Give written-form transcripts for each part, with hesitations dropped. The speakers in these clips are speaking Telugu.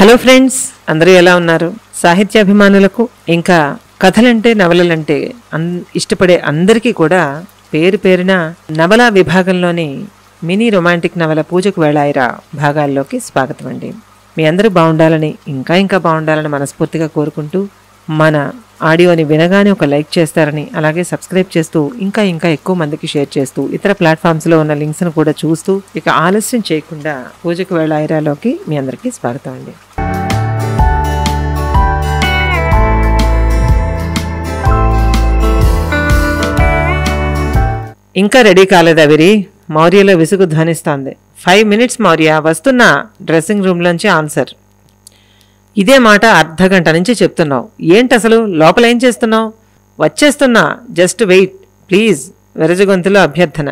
హలో ఫ్రెండ్స్, అందరూ ఎలా ఉన్నారు? సాహిత్యాభిమానులకు ఇంకా కథలంటే నవలలంటే ఇష్టపడే అందరికీ కూడా పేరు పేరున నవలా విభాగంలోని మినీ రొమాంటిక్ నవల పూజకు వేళాయిరా భాగాల్లోకి స్వాగతం అండి. మీ అందరూ బాగుండాలని ఇంకా బాగుండాలని మనస్ఫూర్తిగా కోరుకుంటూ మన ఆడియోని వినగానే ఒక లైక్ చేస్తారని, అలాగే సబ్స్క్రైబ్ చేస్తూ ఇంకా ఎక్కువ మందికి షేర్ చేస్తూ ఇతర ప్లాట్ఫామ్స్లో ఉన్న లింక్స్ను కూడా చూస్తూ ఇక ఆలస్యం చేయకుండా పూజకు వేళాయిరాలోకి మీ అందరికీ స్వాగతం అండి. ఇంకా రెడీ కాలేదా విరి? మౌర్యలో విసుగు ధ్వనిస్తోంది. 5 minutes మౌర్య, వస్తున్నా. డ్రెస్సింగ్ రూమ్లోంచి ఆన్సర్. ఇదే మాట అర్ధగంట నుంచి చెప్తున్నావు. ఏంటి అసలు? లోపల ఏం చేస్తున్నావు? వచ్చేస్తున్నా, జస్ట్ వెయిట్ ప్లీజ్. విరజ గొంతులో అభ్యర్థన.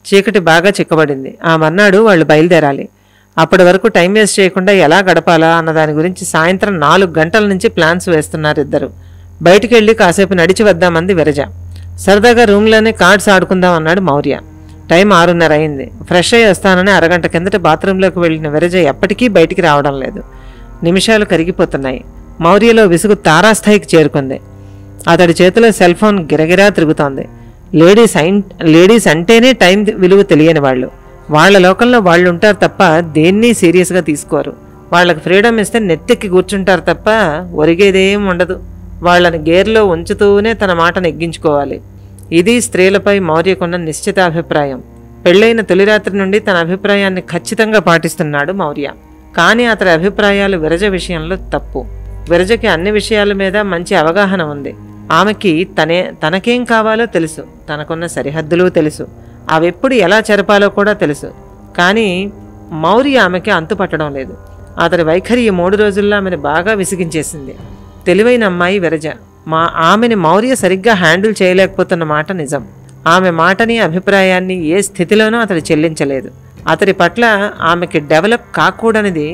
చీకటి బాగా చిక్కబడింది. ఆ మర్నాడు వాళ్ళు బయలుదేరాలి. అప్పటి వరకు టైం వేస్ట్ చేయకుండా ఎలా గడపాలా అన్న దాని గురించి సాయంత్రం 4 గంటల నుంచి ప్లాన్స్ వేస్తున్నారు ఇద్దరు. బయటికి వెళ్ళి కాసేపు నడిచి వద్దామంది విరజ. సరదాగా రూమ్లోనే కార్డ్స్ ఆడుకుందాం అన్నాడు మౌర్య. టైం 6:30 అయింది. ఫ్రెష్ అయ్యి వస్తానని అరగంట కిందట బాత్రూంలోకి వెళ్ళిన విరజ ఎప్పటికీ బయటికి రావడం లేదు. నిమిషాలు కరిగిపోతున్నాయి. మౌర్యలో విసుగు తారాస్థాయికి చేరుకుంది. అతడి చేతిలో సెల్ ఫోన్ గిరగిరా తిరుగుతోంది. లేడీస్ అంటేనే టైం విలువ తెలియని వాళ్ళు. వాళ్ల లోకంలో వాళ్ళు ఉంటారు తప్ప దేన్ని సీరియస్గా తీసుకోరు. వాళ్ళకి ఫ్రీడమ్ ఇస్తే నెత్తెక్కి కూర్చుంటారు తప్ప ఒరిగేదేం ఉండదు. వాళ్లను గేర్లో ఉంచుతూనే తన మాట నెగ్గించుకోవాలి. ఇది స్త్రీలపై మౌర్యకున్న నిశ్చితాభిప్రాయం. పెళ్లైన తొలిరాత్రి నుండి తన అభిప్రాయాన్ని ఖచ్చితంగా పాటిస్తున్నాడు మౌర్య. కానీ అతడి అభిప్రాయాలు విరజ విషయంలో తప్పు. విరజకి అన్ని విషయాల మీద మంచి అవగాహన ఉంది. ఆమెకి తనకేం కావాలో తెలుసు. తనకున్న సరిహద్దులు తెలుసు. అవెప్పుడు ఎలా చెరపాలో కూడా తెలుసు. కానీ మౌర్య ఆమెకి అంతుపట్టడం లేదు. అతడి వైఖరి ఈ 3 రోజుల్లో ఆమెను బాగా విసిగించేసింది. తెలివైన అమ్మాయి విరజ. ఆమెని మౌర్య సరిగ్గా హ్యాండిల్ చేయలేకపోతున్న మాట నిజం. ఆమె మాటని అభిప్రాయాన్ని ఏ స్థితిలోనూ అతడు చెల్లించలేదు. అతడి పట్ల ఆమెకి డెవలప్ కాకూడనిది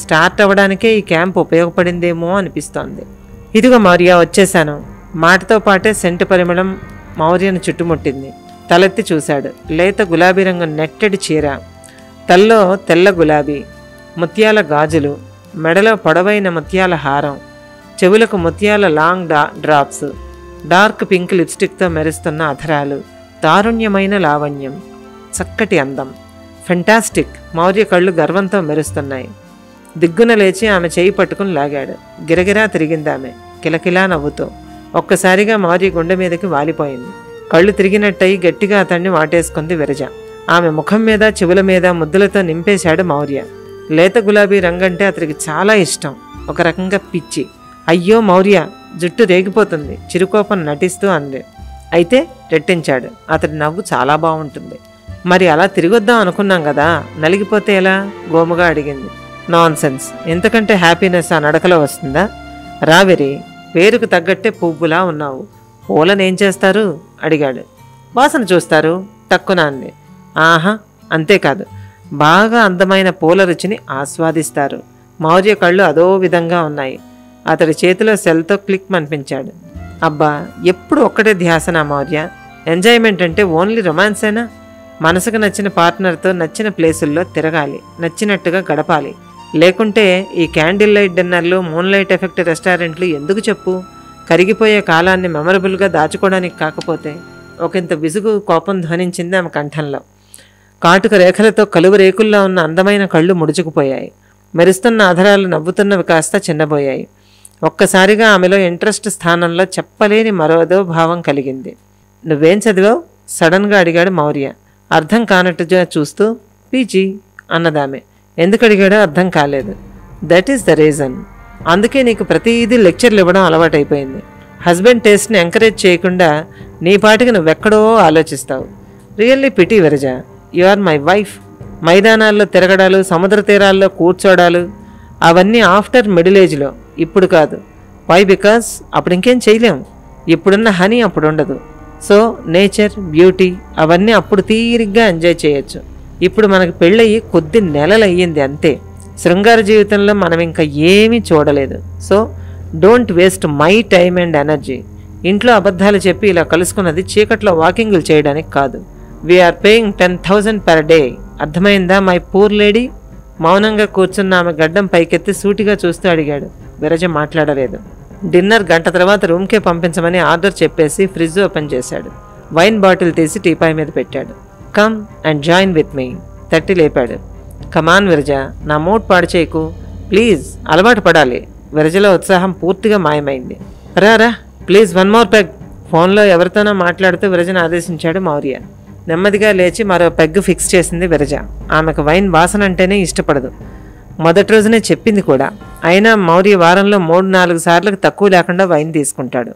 స్టార్ట్ అవ్వడానికే ఈ క్యాంప్ ఉపయోగపడిందేమో అనిపిస్తోంది. ఇదిగో మౌర్య, వచ్చేశాను. మాటతో పాటే సెంటు పరిమళం మౌర్యను చుట్టుముట్టింది. తలెత్తి చూశాడు. లేత గులాబీ రంగు నెట్టెడ్ చీర, తల్లో తెల్ల గులాబీ, ముత్యాల గాజులు, మెడలో పొడవైన ముత్యాల హారం, చెవులకు ముత్యాల లాంగ్ డ్రాప్స్, డార్క్ పింక్ లిప్స్టిక్తో మెరుస్తున్న అధరాలు, తారుణ్యమైన లావణ్యం, చక్కటి అందం. ఫెంటాస్టిక్. మౌర్య కళ్ళు గర్వంతో మెరుస్తున్నాయి. దిగ్గున లేచి ఆమె చేయి పట్టుకుని లాగాడు. గిరగిరా తిరిగింది ఆమె, కిలకిలా నవ్వుతూ. ఒక్కసారిగా మౌర్య గుండె మీదకి వాలిపోయింది. కళ్ళు తిరిగినట్టయి గట్టిగా అతన్ని వాటేసుకుంది విరజ. ఆమె ముఖం మీద చెవుల మీద ముద్దులతో నింపేశాడు మౌర్య. లేత గులాబీ రంగంటే అతనికి చాలా ఇష్టం. ఒక రకంగా పిచ్చి. అయ్యో మౌర్య, జుట్టు రేగిపోతుంది, చిరుకోపం నటిస్తూ అంది. అయితే రెట్టించాడు. అతడి నవ్వు చాలా బాగుంటుంది. మరి అలా తిరిగొద్దాం అనుకున్నాం కదా, నలిగిపోతే ఎలా? గోముగా అడిగింది. Non sense. ఎంతకంటే హ్యాపీనెస్ ఆ నడకలో వస్తుందా? రావిరి, పేరుకు తగ్గట్టే పువ్వులా ఉన్నావు. పూలనేం చేస్తారు అడిగాడు. వాసన చూస్తారు, టక్కున అంది. ఆహా, అంతేకాదు, బాగా అందమైన పూల రుచిని ఆస్వాదిస్తారు. మౌర్య కళ్ళు అదో విధంగా ఉన్నాయి. అతడి చేతిలో సెల్తో క్లిక్ మనిపించాడు. అబ్బా, ఎప్పుడు ఒక్కటే ధ్యాసనా మౌర్య? ఎంజాయ్మెంట్ అంటే ఓన్లీ రొమాన్సేనా? మనసుకు నచ్చిన పార్ట్నర్తో నచ్చిన ప్లేసుల్లో తిరగాలి, నచ్చినట్టుగా గడపాలి. లేకుంటే ఈ క్యాండిల్ లైట్ డిన్నర్లు, మూన్ లైట్ ఎఫెక్ట్ రెస్టారెంట్లు ఎందుకు చెప్పు? కరిగిపోయే కాలాన్ని మెమరబుల్గా దాచుకోవడానికి కాకపోతే. ఒకంత విసుగు కోపం ధ్వనించింది ఆమె కంఠంలో. కాటుక రేఖలతో కలువ రేకుల్లో ఉన్న అందమైన కళ్ళు ముడుచుకుపోయాయి. మెరుస్తున్న ఆధరాలు నవ్వుతున్నవి కాస్త చిన్నబోయాయి. ఒక్కసారిగా ఆమెలో ఇంట్రెస్ట్ స్థానంలో చెప్పలేని మరోదో భావం కలిగింది. నువ్వేం చదివావు? సడన్గా అడిగాడు మౌర్య. అర్థం కానట్టుగా చూస్తూ పీజీ అన్నదామె. ఎందుకు అడిగాడో అర్థం కాలేదు. That is the reason. అందుకే నీకు ప్రతిదీ లెక్చర్లు ఇవ్వడం అలవాటైపోయింది. హస్బెండ్ టేస్ట్ని ఎంకరేజ్ చేయకుండా నీ పాటికి నువ్వెక్కడో ఆలోచిస్తావు. Really pity Viraja, you are my wife. మైదానాల్లో తిరగడాలు, సముద్ర తీరాల్లో కూర్చోడాలు అవన్నీ ఆఫ్టర్ మిడిల్ ఏజ్లో, ఇప్పుడు కాదు. వై? బికాస్ అప్పుడు ఇంకేం చేయలేం. ఇప్పుడున్న హనీ అప్పుడు ఉండదు. సో నేచర్, బ్యూటీ అవన్నీ అప్పుడు తీరిగ్గా ఎంజాయ్ చేయొచ్చు. ఇప్పుడు మనకు పెళ్ళయి కొద్ది నెలలు అయ్యింది అంతే. శృంగార జీవితంలో మనం ఇంకా ఏమీ చూడలేదు. So don't waste my time and energy. ఇంట్లో అబద్ధాలు చెప్పి ఇలా కలుసుకున్నది చీకట్లో వాకింగ్లు చేయడానికి కాదు. We are paying 10,000 per day. అర్థమైందా మై పూర్ లేడీ? మౌనంగా కూర్చున్న ఆమె గడ్డం పైకెత్తి సూటిగా చూస్తూ అడిగాడు. విరజ మాట్లాడలేదు. డిన్నర్ గంట తర్వాత రూమ్కే పంపించమని ఆర్డర్ చెప్పేసి ఫ్రిడ్జ్ ఓపెన్ చేశాడు. వైన్ బాటిల్ తీసి టీపాయ్ మీద పెట్టాడు. Come and join with me. తట్టి లేపాడు. కమాన్ విరజ, నా మూడ్ పాడు చేయకు ప్లీజ్, అలవాటు పడాలి. విరజలో ఉత్సాహం పూర్తిగా మాయమైంది. రా ప్లీజ్, వన్ మోర్ పెగ్. ఫోన్లో ఎవరితోనో మాట్లాడుతూ విరజను ఆదేశించాడు మౌర్య. నెమ్మదిగా లేచి మరో పెగ్ ఫిక్స్ చేసింది విరజ. ఆమెకు వైన్ వాసన అంటేనే ఇష్టపడదు. మొదటి రోజునే చెప్పింది కూడా. అయినా మౌర్య వారంలో 3-4 సార్లకు తక్కువ లేకుండా వైన్ తీసుకుంటాడు.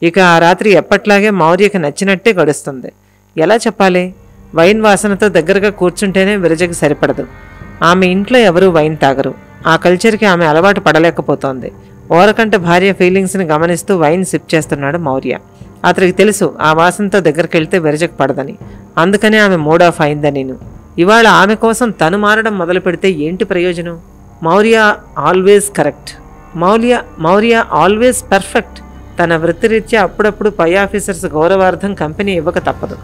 ఇక ఆ రాత్రి ఎప్పట్లాగే మౌర్యకి నచ్చినట్టే గడుస్తుంది. ఎలా చెప్పాలి? వైన్ వాసనతో దగ్గరగా కూర్చుంటేనే విరజకి సరిపడదు. ఆమె ఇంట్లో ఎవరూ వైన్ తాగరు. ఆ కల్చర్కి ఆమె అలవాటు పడలేకపోతోంది. ఓరకంట భార్య ఫీలింగ్స్ని గమనిస్తూ వైన్ సిప్ చేస్తున్నాడు మౌర్య. అతనికి తెలుసు ఆ వాసనతో దగ్గరికి వెళ్తే విరజకు పడదని. అందుకనే ఆమె మూడ్ ఆఫ్ అయిందని. ఇవాళ ఆమె కోసం తను మారడం మొదలు పెడితే ఏంటి ప్రయోజనం? Maurya always correct, Maurya always perfect. తన వృత్తిరీత్యా అప్పుడప్పుడు పై ఆఫీసర్స్ గౌరవార్థం కంపెనీ ఇవ్వక తప్పదు.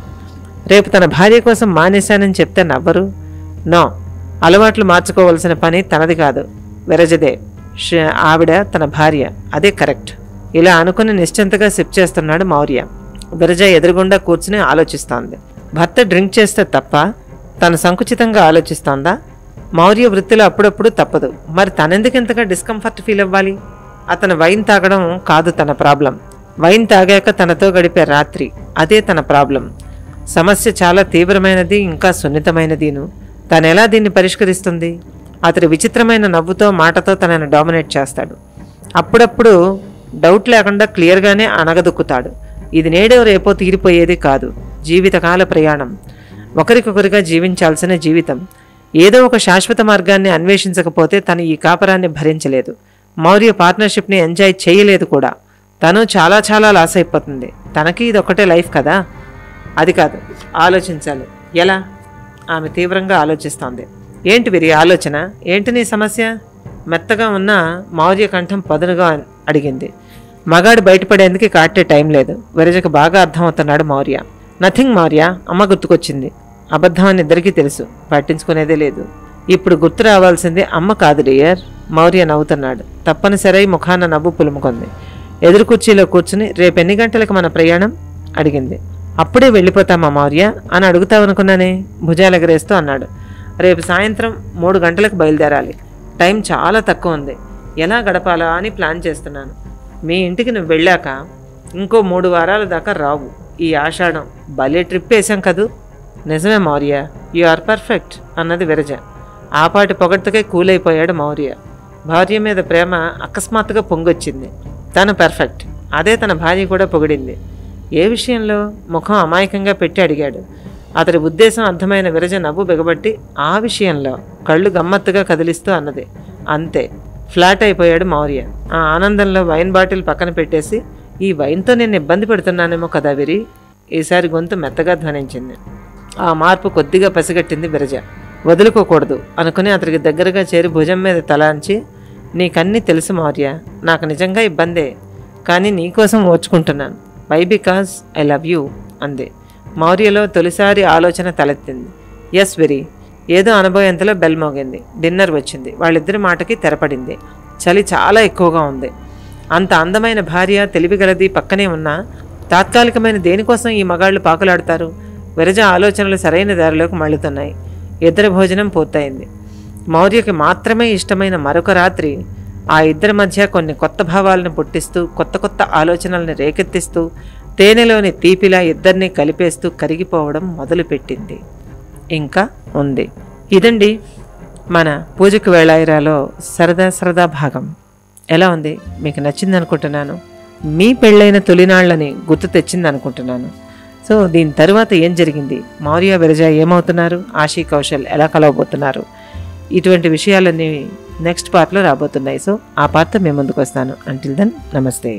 రేపు తన భార్య కోసం మానేశానని చెప్తే నవ్వరు. నో, అలవాట్లు మార్చుకోవాల్సిన పని తనది కాదు, విరజదే. ఆవిడ తన భార్య, అదే కరెక్ట్. ఇలా అనుకుని నిశ్చింతగా సిప్ చేస్తున్నాడు మౌర్య. విరజ ఎదురుగుండా కూర్చుని ఆలోచిస్తోంది. భర్త డ్రింక్ చేస్తే తప్ప తను సంకుచితంగా ఆలోచిస్తోందా? మౌర్య వృత్తిలో అప్పుడప్పుడు తప్పదు. మరి తనెందుకు ఇంతగా డిస్కంఫర్ట్ ఫీల్ అవ్వాలి? అతను వైన్ తాగడం కాదు తన ప్రాబ్లం. వైన్ తాగాక తనతో గడిపే రాత్రి, అదే తన ప్రాబ్లం. సమస్య చాలా తీవ్రమైనది, ఇంకా సున్నితమైనదిను. తనెలా దీన్ని పరిష్కరిస్తుంది? అతడు విచిత్రమైన నవ్వుతో మాటతో తనను డామినేట్ చేస్తాడు. అప్పుడప్పుడు డౌట్ లేకుండా క్లియర్గానే అనగదొక్కుతాడు. ఇది నేడో రేపో తీరిపోయేది కాదు, జీవితకాల ప్రయాణం. ఒకరికొకరిగా జీవించాల్సిన జీవితం. ఏదో ఒక శాశ్వత మార్గాన్ని అన్వేషించకపోతే తను ఈ కాపరాన్ని భరించలేదు. మౌర్య పార్ట్నర్షిప్ని ఎంజాయ్ చేయలేదు కూడా. తను చాలా చాలా లాస్ అయిపోతుంది. తనకి ఇది ఒకటే లైఫ్ కదా. అది కాదు, ఆలోచించాలి. ఎలా? ఆమె తీవ్రంగా ఆలోచిస్తోంది. ఏంటి వీరి ఆలోచన? ఏంటి నీ సమస్య? మెత్తగా ఉన్న మౌర్య కంఠం పదునుగా అడిగింది. మగాడు బయటపడేందుకు కాటే టైం లేదు. విరజకు బాగా అర్థమవుతున్నాడు మౌర్య. నథింగ్ మౌర్య, అమ్మ గుర్తుకొచ్చింది. అబద్ధం అని ఇద్దరికీ తెలుసు, పట్టించుకునేదే లేదు. ఇప్పుడు గుర్తు రావాల్సింది అమ్మ కాదు డియర్. మౌర్య నవ్వుతున్నాడు. తప్పనిసరి ముఖాన నవ్వు పులుముకుంది. ఎదురు కుర్చీలో కూర్చుని రేపెన్ని గంటలకు మన ప్రయాణం అడిగింది. అప్పుడే వెళ్ళిపోతామా మౌర్య అని అడుగుతావనుకున్నానే, భుజాలెగరేస్తూ అన్నాడు. రేపు సాయంత్రం 3 గంటలకు బయలుదేరాలి. టైం చాలా తక్కువ ఉంది. ఎలా గడపాలా అని ప్లాన్ చేస్తున్నాను. మీ ఇంటికి నువ్వు వెళ్ళాక ఇంకో 3 వారాల దాకా రావు. ఈ ఆషాఢం భలే ట్రిప్ వేసాం కదూ. నిజమే మౌర్య, యు ఆర్ పర్ఫెక్ట్ అన్నది విరజ. ఆపాటి పొగడ్తకే కూలైపోయాడు మౌర్య. భార్య మీద ప్రేమ అకస్మాత్తుగా పొంగొచ్చింది. తను పర్ఫెక్ట్, అదే తన భార్య కూడా పొగిడింది. ఏ విషయంలో? ముఖం అమాయకంగా పెట్టి అడిగాడు. అతడి ఉద్దేశం అర్థమైన విరజ నవ్వు బిగబట్టి ఆ విషయంలో కళ్ళు గమ్మత్తుగా కదిలిస్తూ అన్నది. అంతే, ఫ్లాట్ అయిపోయాడు మౌర్య. ఆ ఆనందంలో వైన్ బాటిల్ పక్కన పెట్టేసి, ఈ వైన్తో నేను ఇబ్బంది పెడుతున్నానేమో కదా విరి. ఈసారి గొంతు మెత్తగా ధ్వనించింది. ఆ మార్పు కొద్దిగా పసిగట్టింది విరజ. వదులుకోకూడదు అనుకుని అతడికి దగ్గరగా చేరి భుజం మీద తలాంచి, నీకన్నీ తెలుసు మౌర్య, నాకు నిజంగా ఇబ్బందే, కానీ నీకోసం ఓర్చుకుంటున్నాను. Why? Because I love you అంది. మౌర్యలో తొలిసారి ఆలోచన తలెత్తింది. Yes very. ఏదో అనుభవంతలో బెల్ మోగింది. డిన్నర్ వచ్చింది. వాళ్ళిద్దరి మాటకి తెరపడింది. చలి చాలా ఎక్కువగా ఉంది. అంత అందమైన భార్య, తెలివిగలది పక్కనే ఉన్నా తాత్కాలికమైన దేనికోసం ఈ మగాళ్ళు పాకులాడతారు? విరజ ఆలోచనలు సరైన దారిలోకి మళ్ళుతున్నాయి. ఇద్దరి భోజనం పూర్తయింది. మౌర్యకి మాత్రమే ఇష్టమైన మరొక రాత్రి ఆ ఇద్దరి మధ్య కొన్ని కొత్త భావాలను పుట్టిస్తూ, కొత్త కొత్త ఆలోచనల్ని రేకెత్తిస్తూ, తేనెలోని తీపిలా ఇద్దరిని కలిపేస్తూ కరిగిపోవడం మొదలుపెట్టింది. ఇంకా ఉంది. ఇదండి మన పూజకు వేళాయిరాలో సరదా భాగం. ఎలా ఉంది? మీకు నచ్చింది అనుకుంటున్నాను. మీ పెళ్ళైన తొలినాళ్లని గుర్తు తెచ్చింది అనుకుంటున్నాను. సో దీని తరువాత ఏం జరిగింది? మౌర్య, విరజ ఏమవుతున్నారు? ఆశీ, కౌశల్ ఎలా కలవబోతున్నారు? ఇటువంటి విషయాలన్నీ నెక్స్ట్ పార్ట్లో రాబోతున్నాయి. సో ఆ పార్ట్తో మేము ముందుకు వస్తాను. అంటిల్ దెన్, నమస్తే.